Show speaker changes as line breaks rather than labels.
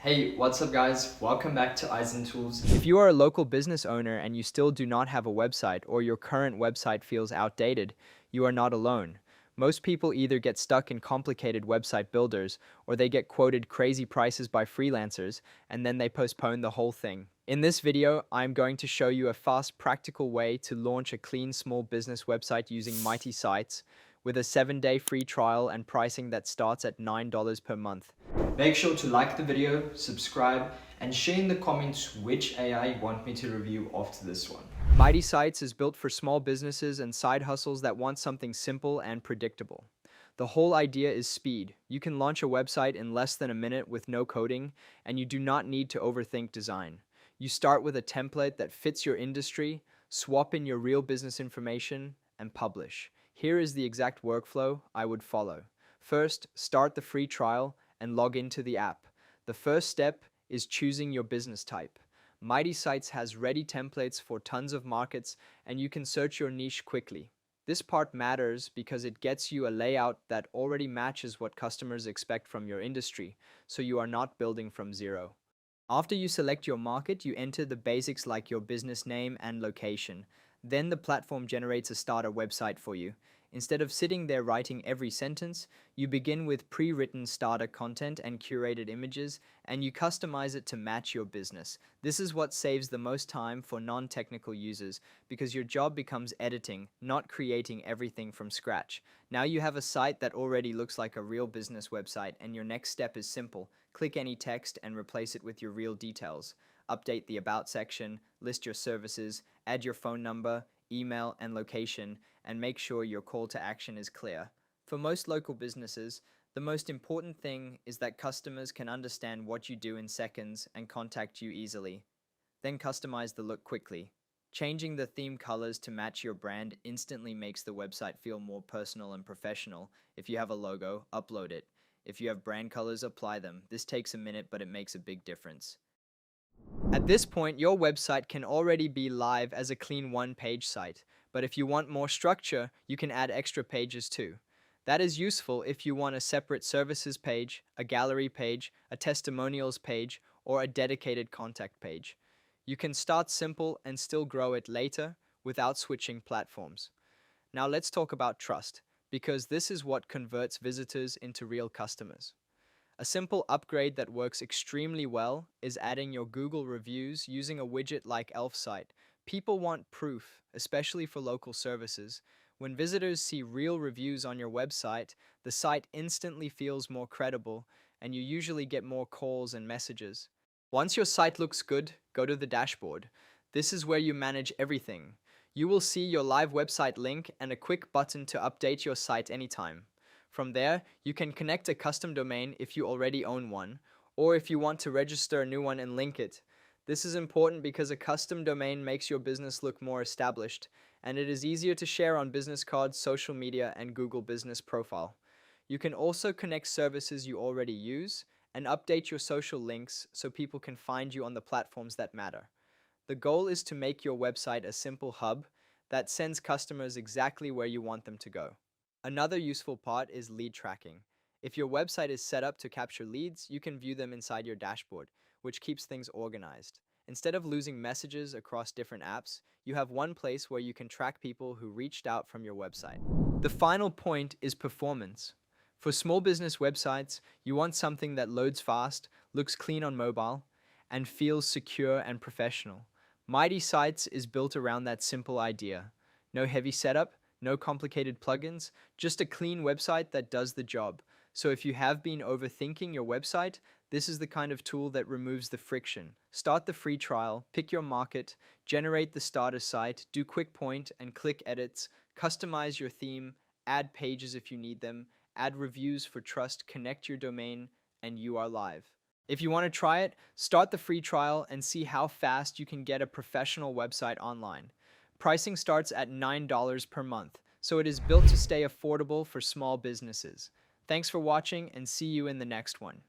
Hey, what's up guys? Welcome back to AiZen Tools.
If you are a local business owner and you still do not have a website or your current website feels outdated, you are not alone. Most people either get stuck in complicated website builders or they get quoted crazy prices by freelancers and then they postpone the whole thing. In this video, I'm going to show you a fast, practical way to launch a clean small business website using Mighty Sites with a 7-day free trial and pricing that starts at $9 per month.
Make sure to like the video, subscribe, and share in the comments which AI you want me to review after this one.
Mighty Sites is built for small businesses and side hustles that want something simple and predictable. The whole idea is speed. You can launch a website in less than a minute with no coding, and you do not need to overthink design. You start with a template that fits your industry, swap in your real business information, and publish. Here is the exact workflow I would follow. First, start the free trial and log into the app. The first step is choosing your business type. Mighty Sites has ready templates for tons of markets and you can search your niche quickly. This part matters because it gets you a layout that already matches what customers expect from your industry, so you are not building from zero. After you select your market, you enter the basics like your business name and location. Then the platform generates a starter website for you. Instead of sitting there writing every sentence, you begin with pre-written starter content and curated images, and you customize it to match your business. This is what saves the most time for non-technical users, because your job becomes editing, not creating everything from scratch. Now you have a site that already looks like a real business website, and your next step is simple. Click any text and replace it with your real details. Update the About section, list your services, add your phone number, email, and location, and make sure your call to action is clear. For most local businesses, the most important thing is that customers can understand what you do in seconds and contact you easily. Then customize the look quickly. Changing the theme colors to match your brand instantly makes the website feel more personal and professional. If you have a logo, upload it. If you have brand colors, apply them. This takes a minute, but it makes a big difference. At this point, your website can already be live as a clean one-page site, but if you want more structure, you can add extra pages too. That is useful if you want a separate services page, a gallery page, a testimonials page, or a dedicated contact page. You can start simple and still grow it later without switching platforms. Now let's talk about trust, because this is what converts visitors into real customers. A simple upgrade that works extremely well is adding your Google reviews using a widget like ElfSite. People want proof, especially for local services. When visitors see real reviews on your website, the site instantly feels more credible, and you usually get more calls and messages. Once your site looks good, go to the dashboard. This is where you manage everything. You will see your live website link and a quick button to update your site anytime. From there, you can connect a custom domain if you already own one, or if you want to register a new one and link it. This is important because a custom domain makes your business look more established, and it is easier to share on business cards, social media, and Google Business Profile. You can also connect services you already use and update your social links so people can find you on the platforms that matter. The goal is to make your website a simple hub that sends customers exactly where you want them to go. Another useful part is lead tracking. If your website is set up to capture leads, you can view them inside your dashboard, which keeps things organized. Instead of losing messages across different apps, you have one place where you can track people who reached out from your website. The final point is performance. For small business websites, you want something that loads fast, looks clean on mobile, and feels secure and professional. Mighty Sites is built around that simple idea. No heavy setup, no complicated plugins, just a clean website that does the job. So if you have been overthinking your website, this is the kind of tool that removes the friction. Start the free trial, pick your market, generate the starter site, do quick point and click edits, customize your theme, add pages if you need them, add reviews for trust, connect your domain, and you are live. If you want to try it, start the free trial and see how fast you can get a professional website online. Pricing starts at $9 per month, so it is built to stay affordable for small businesses. Thanks for watching and see you in the next one.